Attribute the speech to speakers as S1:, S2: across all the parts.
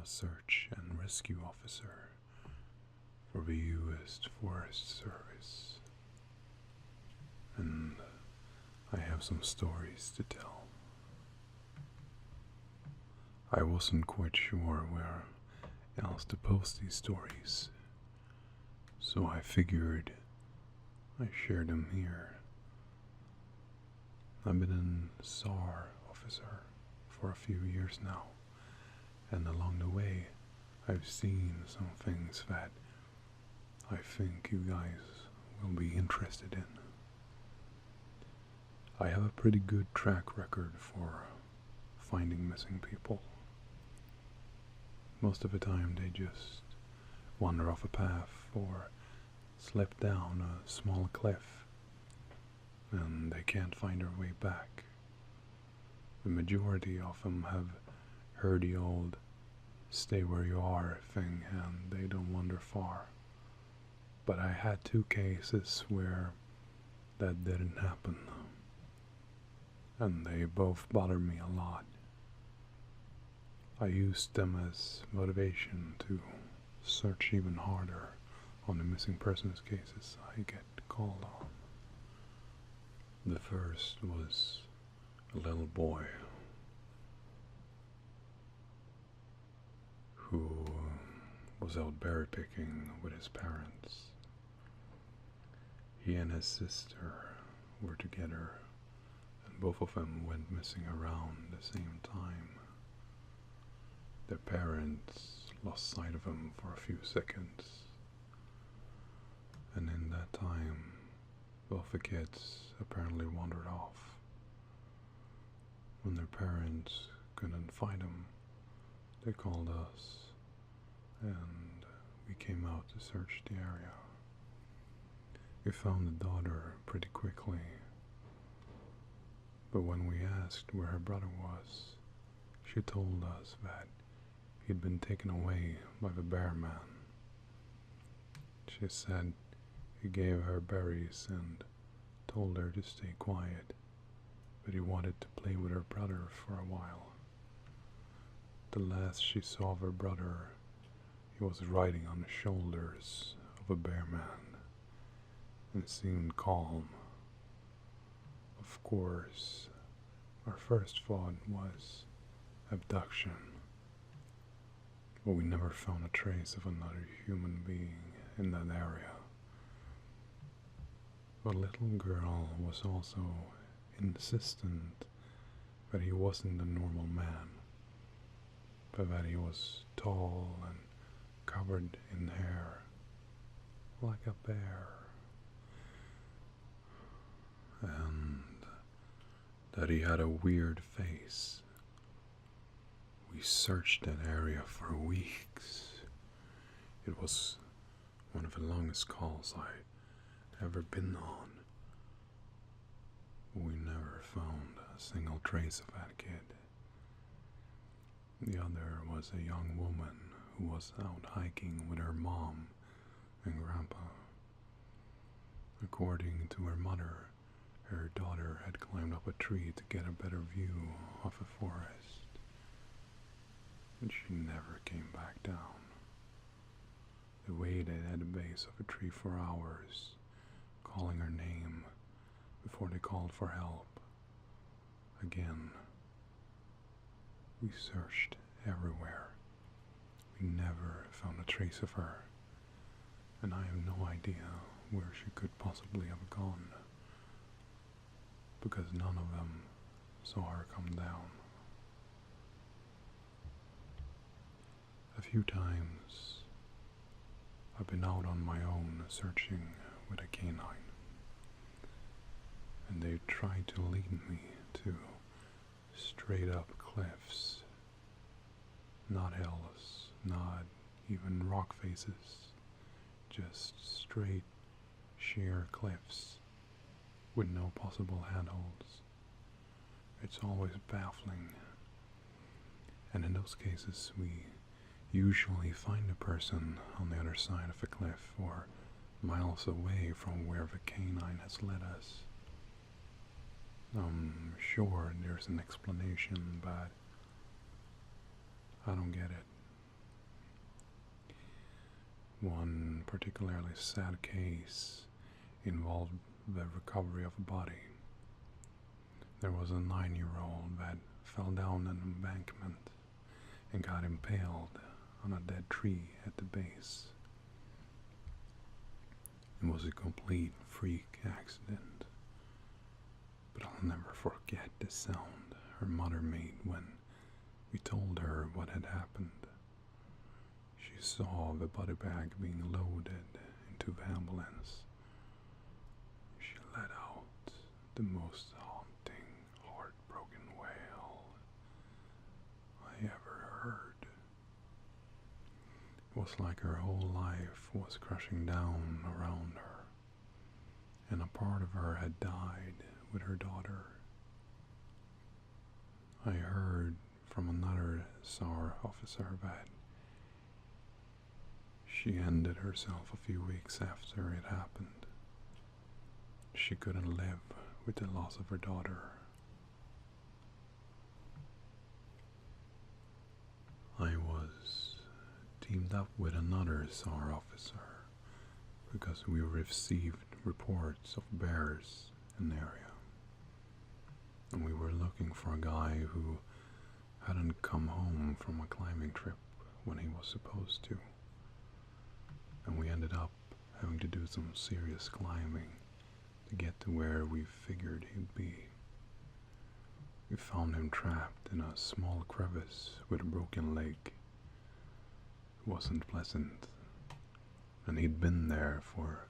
S1: search and rescue officer for the U.S. Forest Service, and I have some stories to tell. I wasn't quite sure where else to post these stories, so I figured I share them here. I've been an SAR officer for a few years now, and along the way I've seen some things that I think you guys will be interested in. I have a pretty good track record for finding missing people. Most of the time they just wander off a path or slip down a small cliff and they can't find their way back. The majority of them have heard the old stay where you are thing and they don't wander far. But I had 2 cases where that didn't happen, and they both bothered me a lot. I used them as motivation to search even harder on the missing persons cases I get called on. The first was a little boy who was out berry picking with his parents. He and his sister were together, and both of them went missing around the same time. Their parents lost sight of him for a few seconds, and in that time, both the kids apparently wandered off. When their parents couldn't find him, they called us, and we came out to search the area. We found the daughter pretty quickly, but when we asked where her brother was, she told us that he'd been taken away by the bear man. She said he gave her berries and told her to stay quiet, but he wanted to play with her brother for a while. The last she saw of her brother, he was riding on the shoulders of a bear man and seemed calm. Of course, our first thought was abduction, but we never found a trace of another human being in that area. The little girl was also insistent that he wasn't a normal man, but that he was tall and covered in hair, like a bear, and that he had a weird face. We searched that area for weeks. It was one of the longest calls I'd ever been on. We never found a single trace of that kid. The other was a young woman who was out hiking with her mom and grandpa. According to her mother, her daughter had climbed up a tree to get a better view of the forest, and she never came back down. They waited at the base of a tree for hours, calling her name before they called for help. Again, we searched everywhere. We never found a trace of her, and I have no idea where she could possibly have gone, because none of them saw her come down. A few times I've been out on my own searching with a canine, and they tried to lead me to straight up cliffs, not hills, not even rock faces, just straight sheer cliffs with no possible handholds. It's always baffling, and in those cases we usually find a person on the other side of a cliff or miles away from where the canine has led us. I'm sure there's an explanation, but I don't get it. One particularly sad case involved the recovery of a body. There was a 9-year-old that fell down an embankment and got impaled on a dead tree at the base. It was a complete freak accident, but I'll never forget the sound her mother made when we told her what had happened. She saw the body bag being loaded into the ambulance. She let out the most haunting, heartbroken wail I ever heard. It was like her whole life was crashing down around her, and a part of her had died with her daughter. I heard from another SAR officer that she ended herself a few weeks after it happened. She couldn't live with the loss of her daughter. I was teamed up with another SAR officer because we received reports of bears in the area, and we were looking for a guy who hadn't come home from a climbing trip when he was supposed to, and we ended up having to do some serious climbing to get to where we figured he'd be. We found him trapped in a small crevice with a broken leg. It wasn't pleasant, and he'd been there for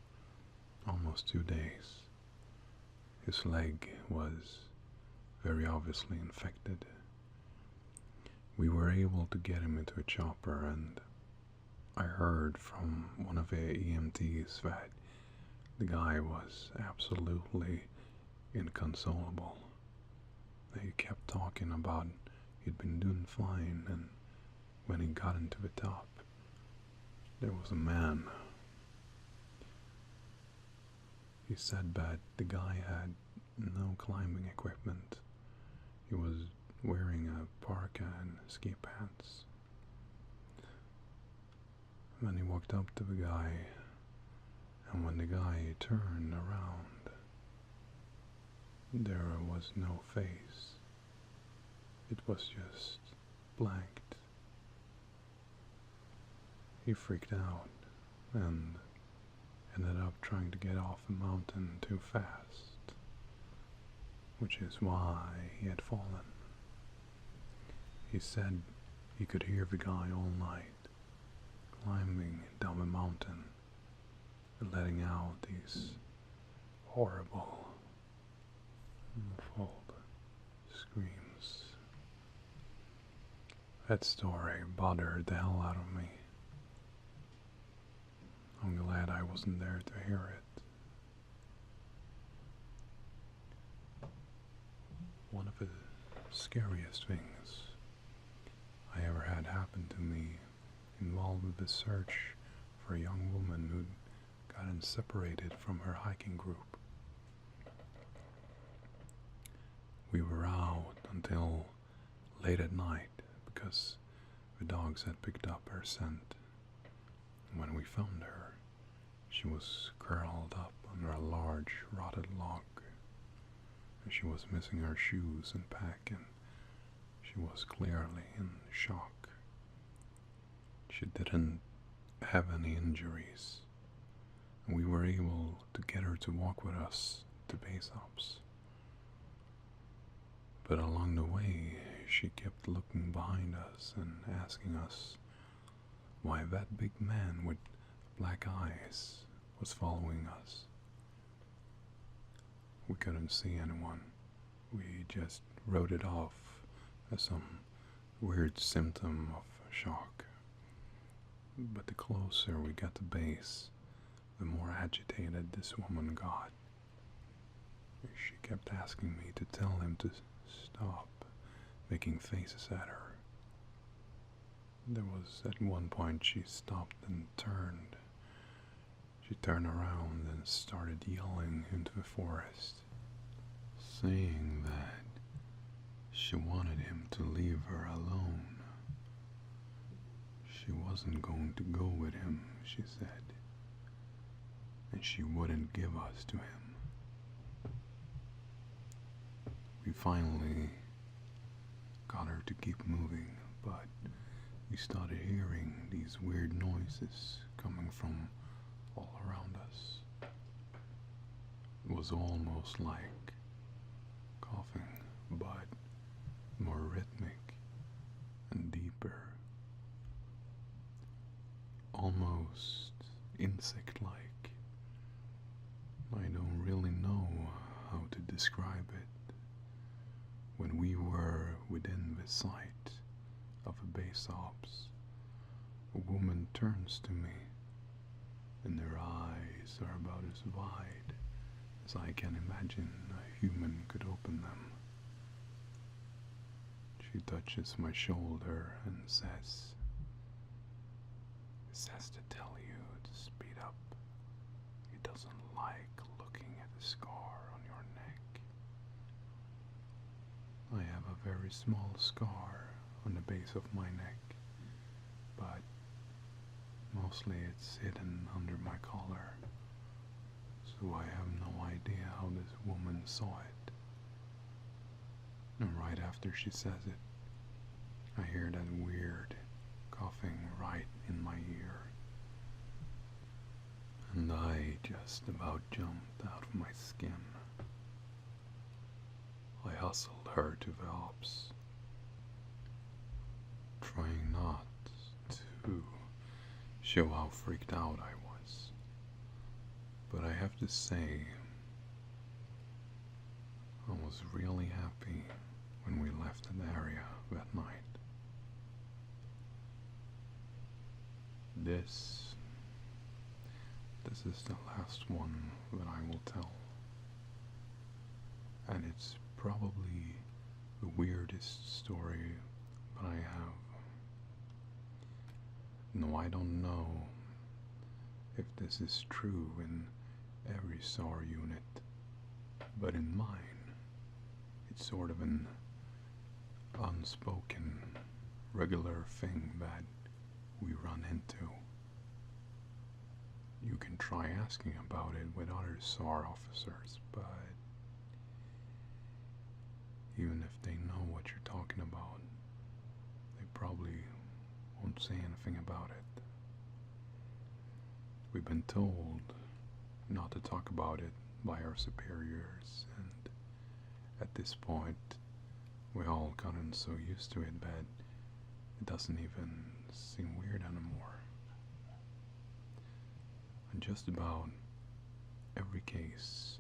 S1: almost 2 days. His leg was very obviously infected. We were able to get him into a chopper, and I heard from one of the EMTs that the guy was absolutely inconsolable. He kept talking about he'd been doing fine, and when he got into the top, there was a man. He said that the guy had no climbing equipment. He was wearing a parka and ski pants. And then he walked up to the guy, and when the guy turned around, there was no face. It was just blanked. He freaked out and ended up trying to get off the mountain too fast, which is why he had fallen. He said he could hear the guy all night, climbing down the mountain and letting out these horrible, muffled screams. That story bothered the hell out of me. I'm glad I wasn't there to hear it. One of the scariest things I ever had happen to me involved with the search for a young woman who'd gotten separated from her hiking group. We were out until late at night because the dogs had picked up her scent. When we found her, she was curled up under a large rotted log. She was missing her shoes and pack, and she was clearly in shock. She didn't have any injuries, and we were able to get her to walk with us to base ups. But along the way, she kept looking behind us and asking us why that big man with black eyes was following us. We couldn't see anyone. We just wrote it off as some weird symptom of shock. But the closer we got to base, the more agitated this woman got. She kept asking me to tell him to stop making faces at her. There was at one point she stopped and turned. She turned around and started yelling into the forest, saying that she wanted him to leave her alone. She She wasn't going to go with him, she said, and she wouldn't give us to him. We finally got her to keep moving, but we started hearing these weird noises coming from all around us. It was almost like coughing, but more rhythmic and deeper. Almost insect-like. I don't really know how to describe it. When we were within the sight of a base ops, a woman turns to me, and their eyes are about as wide as I can imagine a human could open them. She touches my shoulder and says to tell you to speed up. He doesn't like looking at the scar on your neck. I have a very small scar on the base of my neck, but mostly it's hidden under my collar, so I have no idea how this woman saw it. And right after she says it, I hear that weird coughing right in my ear. And I just about jumped out of my skin. I hustled her to the ops, trying not to show how freaked out I was. But I have to say, I was really happy when we left the area that night. This is the last one that I will tell, and it's probably the weirdest story that I have. No, I don't know if this is true in every SAR unit, but in mine, it's sort of an unspoken, regular thing that we run into. You can try asking about it with other SAR officers, but even if they know what you're talking about, they probably won't say anything about it. We've been told not to talk about it by our superiors, and at this point, we all gotten so used to it that it doesn't even seem weird anymore. And just about every case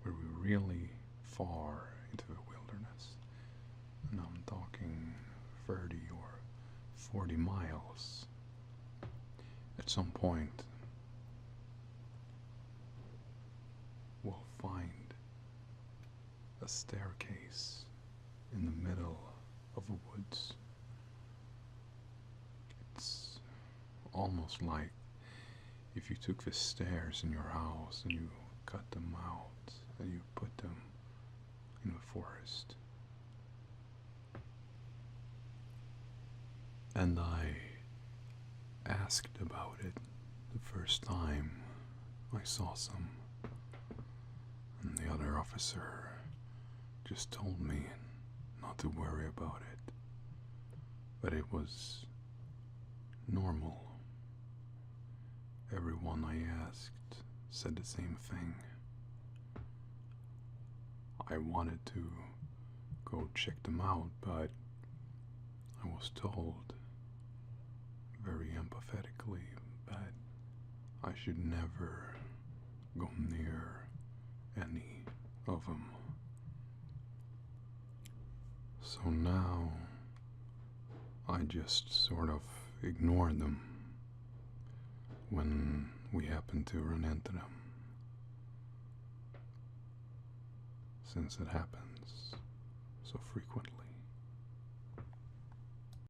S1: where we're really far into the wilderness, and I'm talking 30 or 40 miles, at some point we'll find a staircase in the middle of the woods. It's almost like if you took the stairs in your house and you cut them out and you put them in the forest. And I asked about it the first time I saw some, and the other officer just told me not to worry about it, but it was normal. Everyone I asked said the same thing. I wanted to go check them out, but I was told very empathetically that I should never go near any of them. So now I just sort of ignore them when we happen to run into them, since it happens so frequently.